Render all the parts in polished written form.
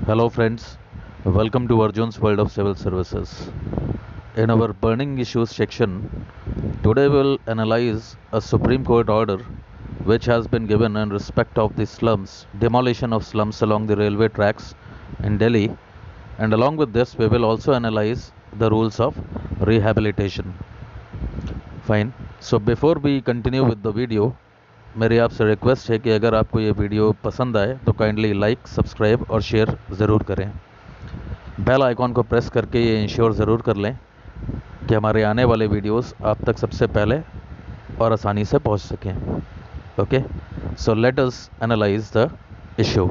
Hello, friends. Welcome to Arjun's World of Civil Services. In our Burning Issues section, today we'll analyze a Supreme Court order which has been given in respect of the slums, demolition of slums along the railway tracks in Delhi, and along with this, we will also analyze the rules of rehabilitation. Fine. So before we continue with the video, मेरी आपसे request है कि अगर आपको ये video पसंद आए तो काइंडली लाइक, सब्सक्राइब और शेयर ज़रूर करें। बेल आइकॉन को प्रेस करके ये इंश्योर ज़रूर कर लें कि हमारे आने वाले वीडियोस आप तक सबसे पहले और आसानी से पहुंच सकें। Okay, so let us analyse the issue.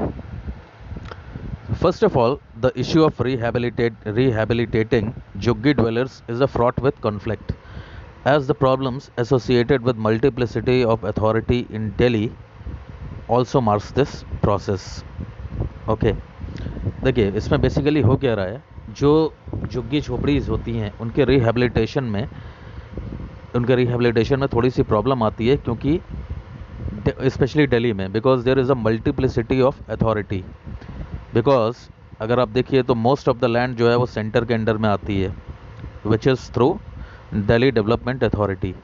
First of all, the issue of rehabilitating Juggi dwellers is a fraught with conflict, as the problems associated with multiplicity of authority in Delhi also marks this process. Okay, देखिए इसमें basically हो क्या रहा है, जो झुग्गी झोपड़ीज होती हैं उनके रिहेबिलिटेशन में थोड़ी सी प्रॉब्लम आती है, क्योंकि स्पेशली दिल्ली में, because there is a multiplicity of authority. Because अगर आप देखिए तो मोस्ट ऑफ द लैंड जो है वो सेंटर के अंडर में आती है, which is through Delhi development authority,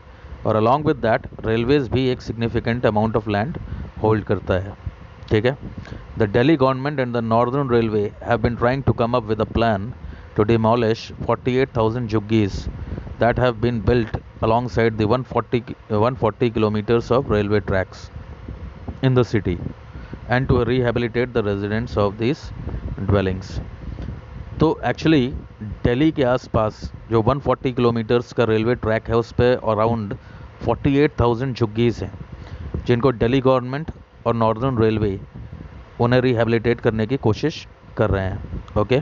और अलॉन्ग विद दैट रेलवेज भी एक significant amount of land hold करता है। ठीक है, the Delhi government and the northern railway have been trying to come up with a plan to demolish 48,000 juggies that have been built alongside the 140 kilometers of railway tracks in the city, and to rehabilitate the residents of these dwellings. तो actually Delhi के आसपास जो 140 kilometres का railway track है उस पर around 48,000 झुग्गीज़ हैं, जिनको दिल्ली गवर्नमेंट और नॉर्दर्न रेलवे उन्हें रिहेबिलिटेट करने की कोशिश कर रहे हैं। ओके,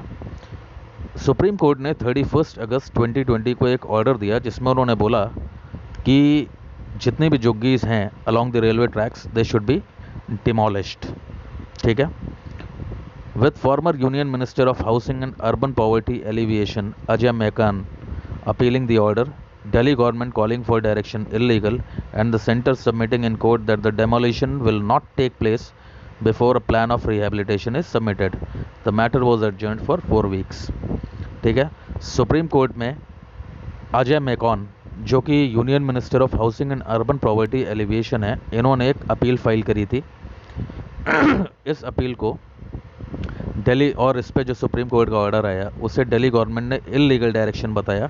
सुप्रीम कोर्ट ने 31 अगस्त 2020 को एक ऑर्डर दिया जिसमें उन्होंने बोला कि जितनी भी झुग्गीज़ हैं along the railway tracks they should be demolished. ठीक है, with former Union Minister of Housing and Urban Poverty Alleviation Ajay Mehkan appealing the order, Delhi government calling for direction illegal, and the centre submitting in court that the demolition will not take place before a plan of rehabilitation is submitted. The matter was adjourned for 4 weeks. ठीक है, supreme court में अजय मैकॉन जो कि union minister of housing and urban poverty alleviation है, इन्होंने एक appeal file करी थी। इस अपील को दिल्ली, और इस पे जो सुप्रीम कोर्ट का ऑर्डर आया उसे दिल्ली गवर्नमेंट ने इलीगल डायरेक्शन बताया,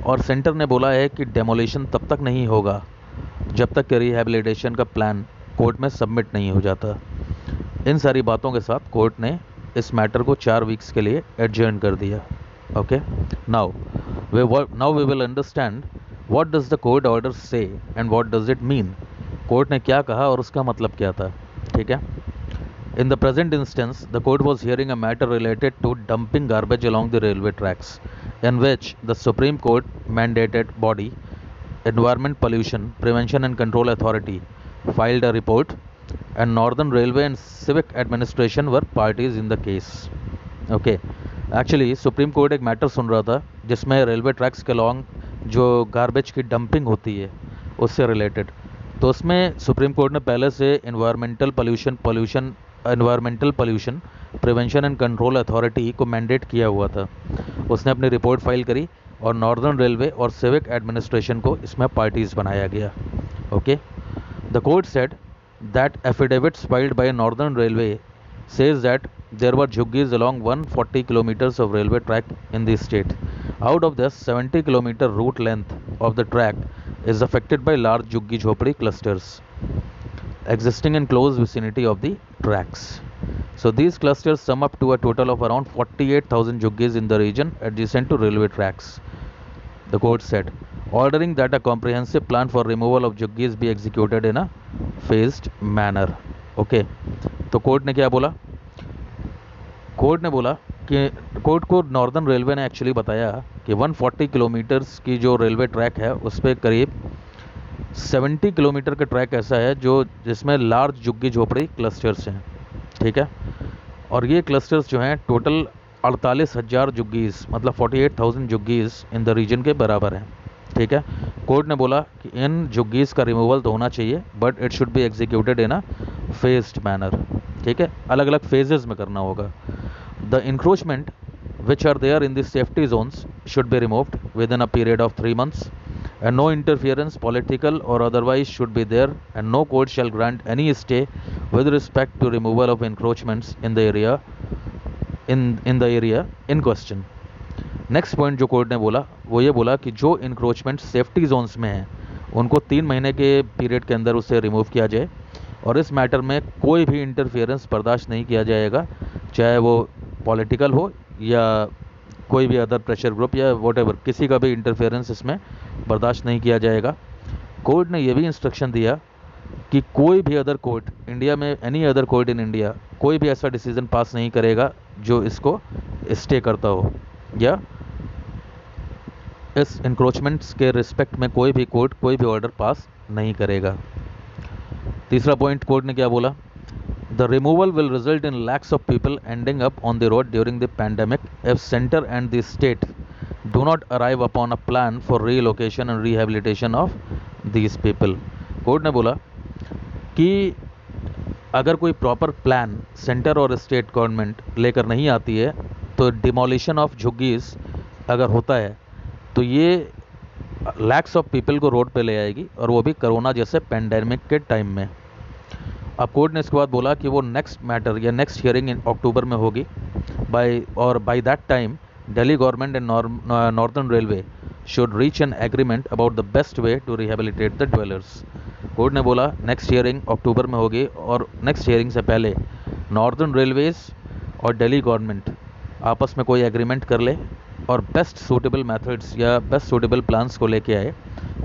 और सेंटर ने बोला है कि डेमोलिशन तब तक नहीं होगा जब तक कि रिहेबिलिटेशन का प्लान कोर्ट में सबमिट नहीं हो जाता। इन सारी बातों के साथ कोर्ट ने इस मैटर को 4 वीक्स के लिए एडजर्न कर दिया। Okay, now we will understand what does the court order say and what does it mean. Court ने क्या कहा और उसका मतलब क्या था। ठीक है, in the present instance, the court was hearing a matter related to dumping garbage along the railway tracks, in which the Supreme Court mandated body, Environment Pollution Prevention and Control Authority, filed a report, and Northern Railway and Civic Administration were parties in the case. Okay, actually supreme court एक matter सुन रहा था जिसमें railway tracks के long जो garbage की dumping होती है उससे रिलेटेड। तो उसमें सुप्रीम कोर्ट ने पहले से environmental pollution prevention and control authority को मैंडेट किया हुआ था। उसने अपनी रिपोर्ट फाइल करी और नॉर्दर्न रेलवे और सिविक एडमिनिस्ट्रेशन को इसमें पार्टीज बनाया गया। Okay, the court said that affidavits filed by northern railway says that there were juggies along 140 kilometers of railway track in the state. Out of this, 70 kilometer route length of the track is affected by large juggi jhopadi clusters existing in close vicinity of the tracks. So these clusters sum up to a total of around 48,000 juggis in the region adjacent to railway tracks. The court said, ordering that a comprehensive plan for removal of juggis be executed in a phased manner. Okay, तो court ने क्या बोला? Court ने बोला कि court को northern railway ने actually बताया कि 140 किलोमीटर्स की जो रेलवे ट्रैक है उस पर करीब 70 किलोमीटर का ट्रैक ऐसा है जिसमें लार्ज झुग्गी झोपड़ी क्लस्टर्स हैं। ठीक है, और ये क्लस्टर्स जो हैं टोटल 48,000 झुग्गीज़, मतलब 48,000 झुग्गीज़ इन द रीजन के बराबर हैं। ठीक है, कोर्ट ने बोला कि इन झुग्गीज़ का रिमूवल तो होना चाहिए, but it should be executed in a phased manner. ठीक है, अलग अलग फेजेस में करना होगा। The encroachment which are there in the safety zones should be removed within a period of 3 months, and no interference, political or otherwise, should be there, and no court shall grant any stay with respect to removal of encroachments in the area in question. Next point जो court ने बोला वो ये बोला कि जो encroachment safety Jones में है उनको 3 महीने के पीरियड के अंदर उसे रिमूव किया जाए, और इस मैटर में कोई भी इंटरफेरेंस बर्दाश्त नहीं किया जाएगा, चाहे वो पॉलिटिकल हो या कोई भी अदर प्रेशर ग्रुप या वॉटेवर, किसी का भी इंटरफेरेंस इसमें बर्दाश्त नहीं किया जाएगा। कोर्ट ने ये भी इंस्ट्रक्शन दिया कि कोई भी अदर कोर्ट इंडिया में, any other court in India, कोई भी ऐसा डिसीजन पास नहीं करेगा जो इसको स्टे करता हो, या इस इंक्रोचमेंट्स के रिस्पेक्ट में कोई भी कोर्ट कोई भी ऑर्डर पास नहीं करेगा। तीसरा पॉइंट कोर्ट ने क्या बोला, the removal will result in lakhs of people ending up on the road during the pandemic if centre and the state do not arrive upon a plan for relocation and rehabilitation of these people. Court ने बोला कि अगर कोई proper plan centre और state government लेकर नहीं आती है तो डिमोलिशन ऑफ झुग्गीज अगर होता है तो ये लैक्स ऑफ पीपल को रोड पे ले आएगी, और वो भी कोरोना जैसे पेंडेमिक के टाइम में। अब कोर्ट ने इसके बाद बोला कि वो नेक्स्ट मैटर या नेक्स्ट हियरिंग इन अक्टूबर में होगी by that time Delhi government and northern railway should reach an agreement about the best way to rehabilitate the dwellers. Court ने बोला नेक्स्ट हियरिंग अक्टूबर में होगी, और नेक्स्ट हियरिंग से पहले नॉर्दर्न रेलवेज और दिल्ली गवर्नमेंट आपस में कोई एग्रीमेंट कर ले और बेस्ट सूटेबल मेथड्स या बेस्ट सूटेबल प्लान्स को लेके आए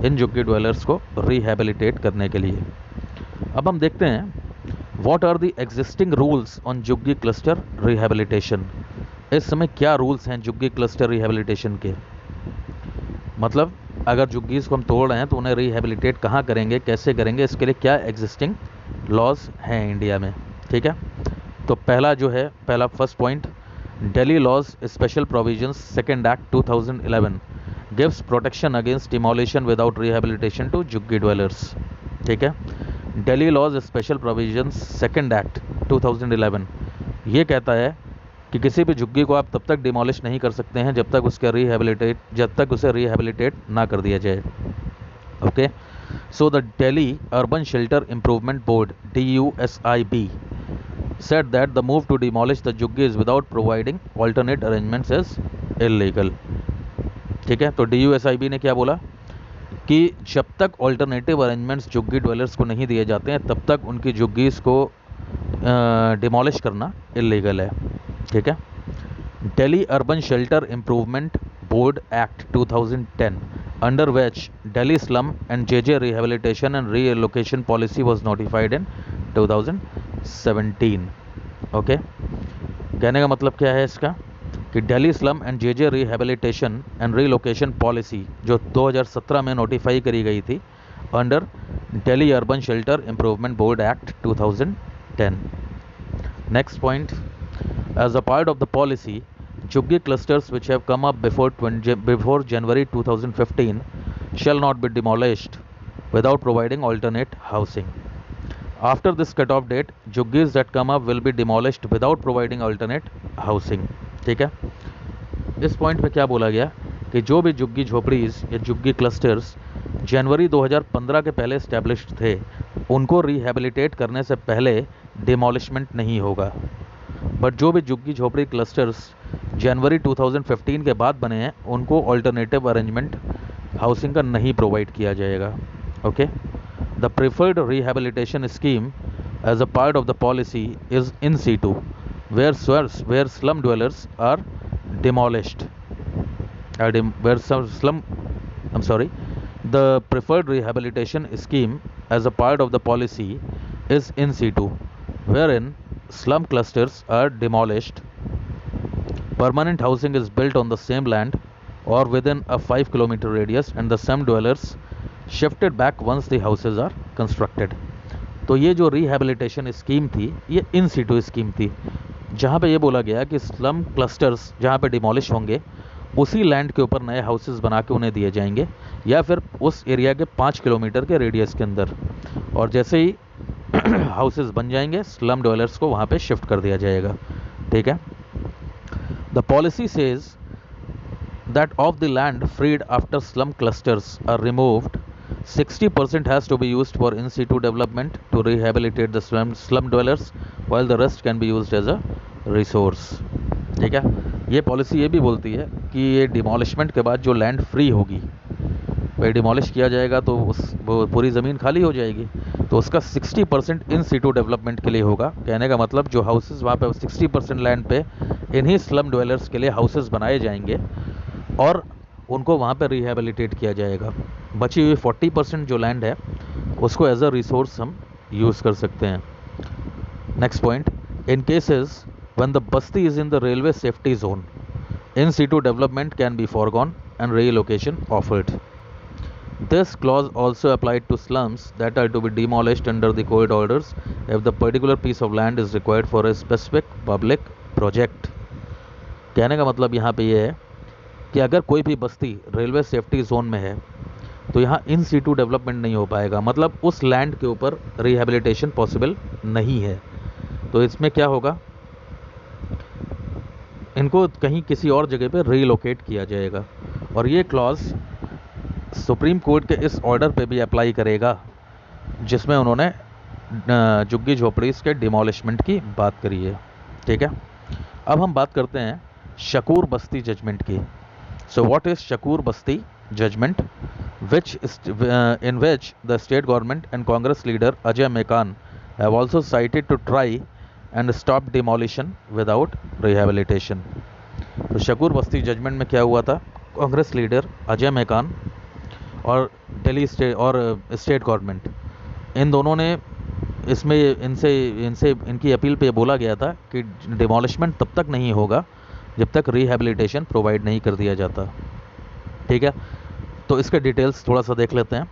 इन झुग्गी ड्वेलर्स को रिहेबिलिटेट करने के लिए। अब हम देखते हैं what are the existing rules on jhuggi cluster rehabilitation. इस समय क्या रूल्स हैं झुग्गी क्लस्टर रिहेबिलिटेशन के, मतलब अगर झुग्गीज को हम तोड़ रहे हैं तो उन्हें रिहेबिलिटेट कहाँ करेंगे, कैसे करेंगे, इसके लिए क्या एग्जिस्टिंग लॉज हैं इंडिया में। ठीक है, तो पहला first point, Delhi Laws Special Provisions Second Act 2011 gives protection against demolition without rehabilitation to झुग्गी dwellers। ठीक है, Delhi Laws Special Provisions Second Act 2011 ये कहता है कि किसी भी झुग्गी को आप तब तक डिमोलिश नहीं कर सकते हैं जब तक उसे रिहेबिलिटेट ना कर दिया जाए। Okay, so the Delhi urban shelter improvement board DUSIB said that the move to demolish the झुग्गीज without providing alternate arrangements is illegal। ठीक है, तो DUSIB ने क्या बोला कि जब तक ऑल्टरनेटिव अरेंजमेंट्स झुग्गी ड्वेलर्स को नहीं दिए जाते हैं तब तक उनकी झुग्गीज को डिमोलिश करना इलीगल है। ठीक है, Delhi urban shelter improvement board act 2010 under which Delhi slum and JJ rehabilitation and relocation policy was notified in 2017। Okay, कहने का मतलब क्या है इसका कि Delhi slum and JJ rehabilitation and relocation policy जो 2017 में नोटिफाई करी गई थी under Delhi urban shelter improvement board act 2010। Next point, as a part of the policy jhuggi clusters which have come up before January 2015 shall not be demolished without providing alternate housing। After this cutoff date, झुग्गीज that come up will be demolished without providing alternate housing। ठीक है, इस point पे क्या बोला गया कि जो भी झुग्गी झोपड़ीज या झुग्गी क्लस्टर्स जनवरी 2015 के पहले इस्टेब्लिश्ड थे उनको रिहेबिलिटेट करने से पहले डिमोलिशमेंट नहीं होगा, बट जो भी झुग्गी झोपड़ी क्लस्टर्स जनवरी 2015 के बाद बने हैं उनको ऑल्टरनेटिव अरेंजमेंट हाउसिंग का नहीं प्रोवाइड किया जाएगा। Okay, the preferred rehabilitation scheme as a part of the policy is in situ where slum dwellers are demolished the preferred rehabilitation scheme as a part of the policy is in situ wherein slum clusters are demolished, permanent housing is built on the same land or within a 5-kilometer radius and the slum dwellers shifted back once the houses are constructed। तो ये जो rehabilitation scheme थी ये इन situ scheme थी जहाँ पे ये बोला गया कि स्लम क्लस्टर्स जहाँ पे डिमोलिश होंगे उसी लैंड के ऊपर नए हाउसेस बना के उन्हें दिए जाएंगे या फिर उस एरिया के 5 किलोमीटर के रेडियस के अंदर, और जैसे ही हाउसेस बन जाएंगे स्लम ड्वेलर्स को वहाँ पे शिफ्ट कर दिया जाएगा। ठीक है, The policy says that of the land freed after slum clusters are removed, 60% has to be used for in situ development to rehabilitate the slum dwellers, while the rest can be used as a resource. ठीक है, ये policy ये भी बोलती है कि ये डिमोलिशमेंट के बाद जो लैंड फ्री होगी, भाई डिमोलिश किया जाएगा तो वो पूरी ज़मीन खाली हो जाएगी, तो उसका 60% इन सीटू डेवलपमेंट के लिए होगा। कहने का मतलब जो हाउसेस वहाँ पे 60% लैंड पे इन्हीं स्लम डवेलर्स के लिए हाउसेस बनाए जाएंगे और उनको वहाँ पे रिहेबिलिटेट किया जाएगा। बची हुई 40% जो लैंड है उसको एज अ रिसोर्स हम यूज़ कर सकते हैं। Next point, in cases when the basti is in the railway safety zone, in situ development can be foregone and relocation offered. This clause also applied to slums that are to be demolished under the court orders if the particular piece of land is required for a specific public project. कहने का मतलब यहाँ पे ये है कि अगर कोई भी बस्ती रेलवे सेफ्टी जोन में है तो यहाँ इन सीटू डेवलपमेंट नहीं हो पाएगा, मतलब उस लैंड के ऊपर रिहेबिलिटेशन पॉसिबल नहीं है। तो इसमें क्या होगा, इनको कहीं किसी और जगह पे रीलोकेट किया जाएगा। और ये क्लॉज सुप्रीम कोर्ट के इस ऑर्डर पे भी अप्लाई करेगा जिसमें उन्होंने झुग्गी झोपड़ी के डिमोलिशमेंट की बात करी है। ठीक है, अब हम बात करते हैं शकूर बस्ती जजमेंट की। So what is Shakoor Basti judgement, in which the state government and Congress leader Ajay Mekhan have also cited to try and stop demolition without rehabilitation. तो शकूर बस्ती जजमेंट में क्या हुआ था, कांग्रेस लीडर अजय मेकान और दिल्ली स्टेट गवर्नमेंट, इन दोनों ने इसमें इनकी अपील पे बोला गया था कि डिमोलिशमेंट तब तक नहीं होगा जब तक रिहेबिलिटेशन प्रोवाइड नहीं कर दिया जाता। ठीक है, तो इसके डिटेल्स थोड़ा सा देख लेते हैं।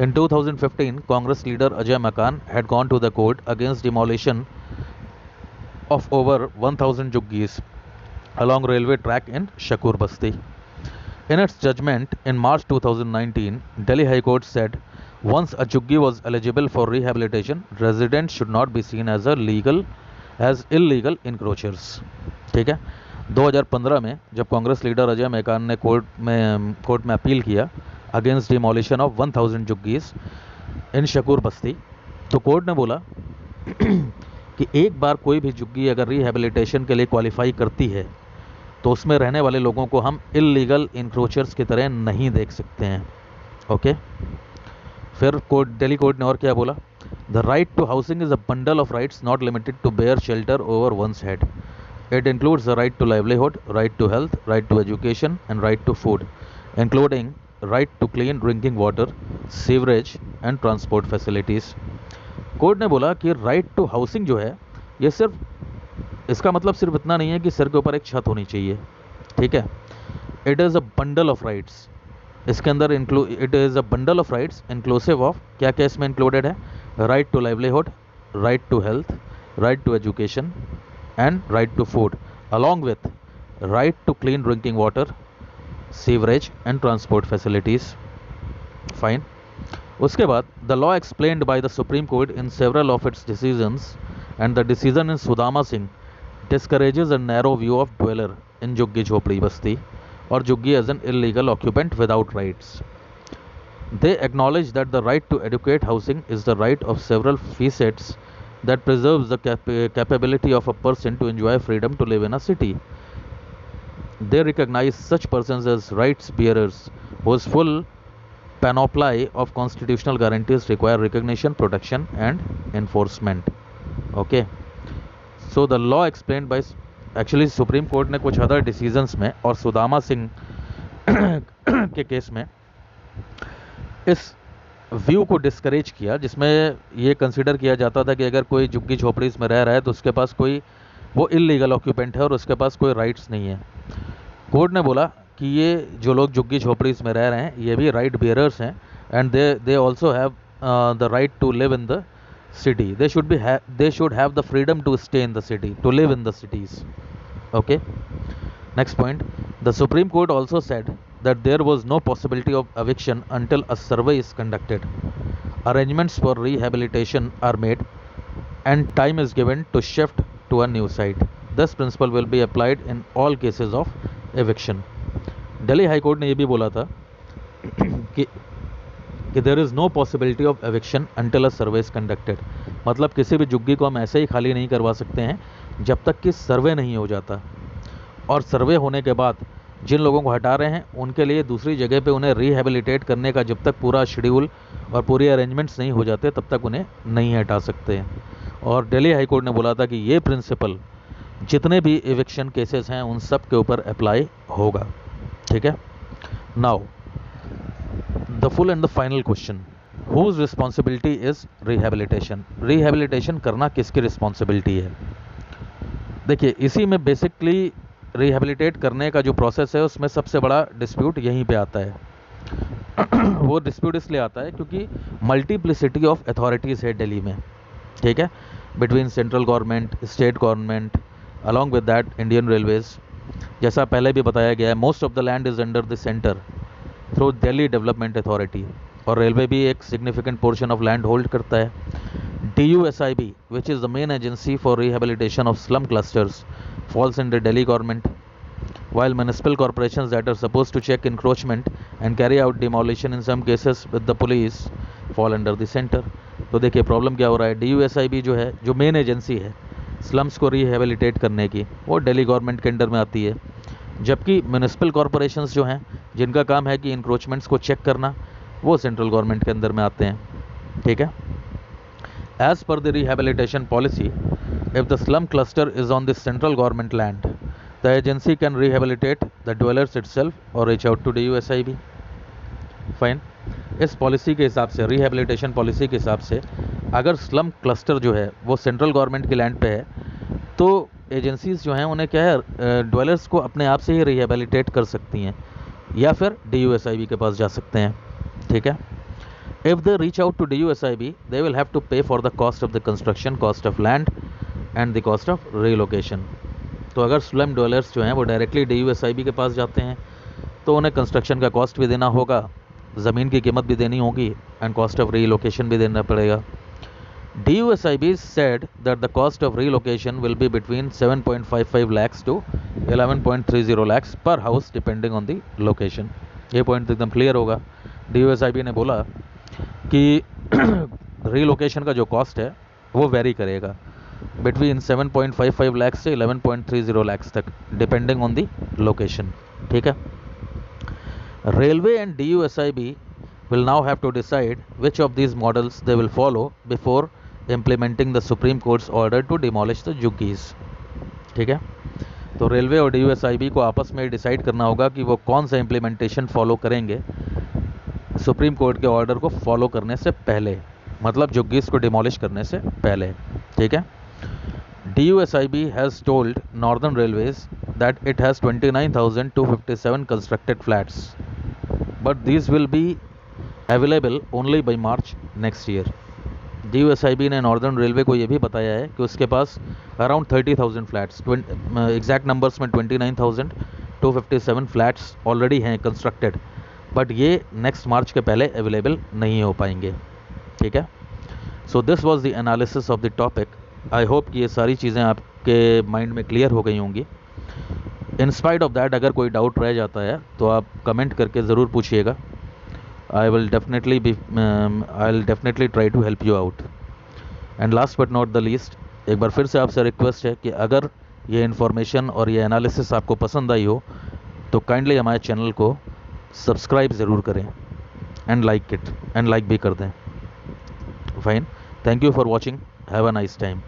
इन 2015 Congress leader Ajay Maken had gone to the court against demolition of over 1000 jhuggis along railway track in Shakur Basti. In its judgment in March 2019, Delhi High Court said once a juggi was eligible for rehabilitation, residents should not be seen as illegal encroachers. ठीक है, 2015 में जब Congress leader Ajay मेकान ने court में appeal किया against demolition of 1000 जुग्गीज इन शकूर बस्ती, तो court ने बोला कि एक बार कोई भी जुग्गी अगर रिहेबिलिटेशन के लिए क्वालिफाई करती है तो उसमें रहने वाले लोगों को हम इल्लीगल इंक्रोचर्स की तरह नहीं देख सकते हैं। ओके, फिर दिल्ली कोर्ट ने और क्या बोला, the right to housing is a bundle of rights not limited to bare shelter over one's head. It includes the right to livelihood, right to health, right to education, and right to food, including right to clean drinking water, sewerage, and transport facilities. Court ने बोला कि right to housing जो है ये सिर्फ इसका मतलब सिर्फ इतना नहीं है कि सिर के ऊपर एक छत होनी चाहिए। ठीक है, it is a bundle of rights, इसके अंदर it is a bundle of rights inclusive of क्या क्या इसमें इंक्लूडेड है, right to livelihood, right to health, right to education and right to food, along with right to clean drinking water, sewerage and transport facilities. Fine. उसके बाद the law explained by the Supreme Court in several of its decisions and the decision in Sudama Singh discourages a narrow view of dweller in Juggi Jhopdi Basti or Juggi as an illegal occupant without rights. They acknowledge that the right to adequate housing is the right of several facets that preserves the capability of a person to enjoy freedom to live in a city. They recognize such persons as rights bearers whose full panoply of constitutional guarantees require recognition, protection and enforcement. Okay, so the law explained by actually Supreme Court ने कुछ other decisions में और सुदामा सिंह के case में इस view को discourage किया, जिसमें ये कंसिडर किया जाता था कि अगर कोई झुग्गी झोपड़ी में रह रहा है तो उसके पास कोई वो इल्लीगल ऑक्यूपेंट है और उसके पास कोई राइट्स नहीं है। कोर्ट ने बोला कि ये जो लोग झुग्गी झोपड़ी में रह रहे हैं ये भी राइट बियरर्स हैं and they also have the right to live in the city. They should have the freedom to stay in the city, to live in the cities. Okay, next point, the supreme court also said that there was no possibility of eviction until a survey is conducted, arrangements for rehabilitation are made and time is given to shift to a new site. This principle will be applied in all cases of eviction. Delhi high court ने यह भी बोला था कि there is no possibility of eviction until a survey is conducted, मतलब किसी भी झुग्गी को हम ऐसे ही खाली नहीं करवा सकते हैं जब तक कि सर्वे नहीं हो जाता, और सर्वे होने के बाद जिन लोगों को हटा रहे हैं उनके लिए दूसरी जगह पे उन्हें रिहेबिलिटेट करने का जब तक पूरा शेड्यूल और पूरे अरेंजमेंट्स नहीं हो जाते तब तक उन्हें नहीं हटा सकते हैं। और दिल्ली हाई कोर्ट ने बोला था कि ये प्रिंसिपल जितने भी एविक्शन केसेस हैं उन सब के ऊपर अप्लाई होगा। ठीक है, now the full and the final question, whose responsibility is rehabilitation. Rehabilitation करना किसकी रिस्पॉन्सिबिलिटी है? देखिए, इसी में बेसिकली रिहेबिलिटेट करने का जो प्रोसेस है उसमें सबसे बड़ा डिस्प्यूट यहीं पे आता है। वो डिस्प्यूट इसलिए आता है क्योंकि मल्टीप्लिसिटी ऑफ अथॉरिटीज़ है दिल्ली में, ठीक है, between central government, state government, along with that Indian railways. जैसा पहले भी बताया गया है, most of the land is under the centre through Delhi development authority, और रेलवे भी एक significant portion of land hold करता है। DUSIB, which is the main agency for rehabilitation of slum clusters, falls under Delhi government, while municipal corporations that are supposed to check encroachment and carry out demolition in some cases with the police fall under the center। तो देखिए problem क्या हो रहा है, DUSIB जो है, जो main agency है स्लम्स को रिहेबिलिटेट करने की, वो दिल्ली गवर्नमेंट के अंडर में आती है, जबकि म्यूनिसिपल कॉरपोरेशंस जो हैं जिनका काम है कि इंक्रोचमेंट्स को चेक करना, वो सेंट्रल गवर्नमेंट के अंदर में आते हैं। ठीक है, as per the rehabilitation policy, if the slum cluster is on the central government land, the agency can rehabilitate the dwellers itself or reach out to DUSIB। Fine, इस पॉलिसी के हिसाब से, रिहेबिलिटेशन पॉलिसी के हिसाब से, अगर slum cluster जो है वो सेंट्रल गवर्नमेंट की लैंड पे है तो एजेंसीज जो हैं उन्हें क्या है, ड्वेलर्स को अपने आप से ही रिहेबिलिटेट कर सकती हैं या फिर DUSIB के पास जा सकते हैं। ठीक है, if they reach out to DUSIB, they will have to pay for the cost of the construction, cost of land and the cost of relocation। तो अगर स्लम ड्वेलर्स जो हैं वो डायरेक्टली DUSIB के पास जाते हैं तो उन्हें कंस्ट्रक्शन का कॉस्ट भी देना होगा, ज़मीन की कीमत भी देनी होगी एंड कॉस्ट ऑफ रीलोकेशन भी देना पड़ेगा। DUSIB said that the cost of relocation will be between 7.55 lakhs to 11.30 lakhs per house depending on the location। ये पॉइंट एकदम क्लियर होगा। DUSIB ने बोला कि रीलोकेशन का जो कॉस्ट है वो वेरी करेगा बिटवीन 7.55 लाख से 11.30 लाख तक, डिपेंडिंग ऑन दी लोकेशन। ठीक है, railway and DUSIB will now have to decide which of these models they will follow before implementing the Supreme Court's order to demolish the juggies। ठीक है, तो railway और DUSIB को आपस में decide करना होगा कि वो कौन सा इम्प्लीमेंटेशन फॉलो करेंगे सुप्रीम कोर्ट के ऑर्डर को फॉलो करने से पहले, मतलब जुग्गीज को डिमोलिश करने से पहले। ठीक है, DUSIB has told Northern Railways that it has 29,257 constructed flats, but these will be available only by March next year। DUSIB ने नॉर्दर्न रेलवे को ये भी बताया है कि उसके पास अराउंड 30,000 फ्लैट्स, एग्जैक्ट नंबर्स में 29,257 फ्लैट्स ऑलरेडी हैं कंस्ट्रक्टेड, बट ये नेक्स्ट मार्च के पहले अवेलेबल नहीं हो पाएंगे। ठीक है, so this was the analysis of the topic. I hope कि ये सारी चीज़ें आपके माइंड में क्लियर हो गई होंगी। इन स्पाइट ऑफ दैट, अगर कोई डाउट रह जाता है तो आप कमेंट करके ज़रूर पूछिएगा। I will definitely try to help you out। And last but not the least, एक बार फिर से आपसे रिक्वेस्ट है कि अगर ये इन्फॉर्मेशन और ये एनालिसिस आपको पसंद आई हो तो काइंडली हमारे चैनल को सब्सक्राइब ज़रूर करें एंड लाइक भी कर दें। Fine, thank you for watching, have a nice time.